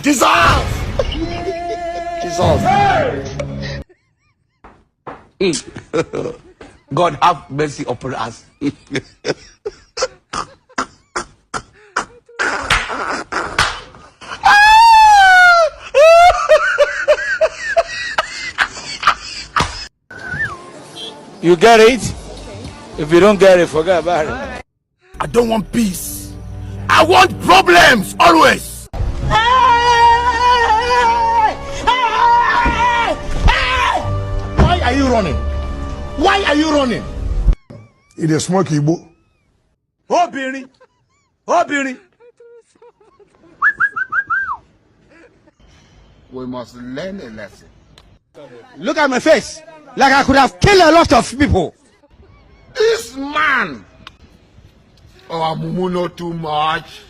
Jesus! Jesus. God have mercy upon us. You get it? If you don't get it, forget about it. I don't want peace. I want problems always. Why are you running? Why are you running? It is smoke Igbo. Obìnrin. We must learn a lesson. Look at my face. Like I could have killed a lot of people. This man! Oh, Mumu, not too much.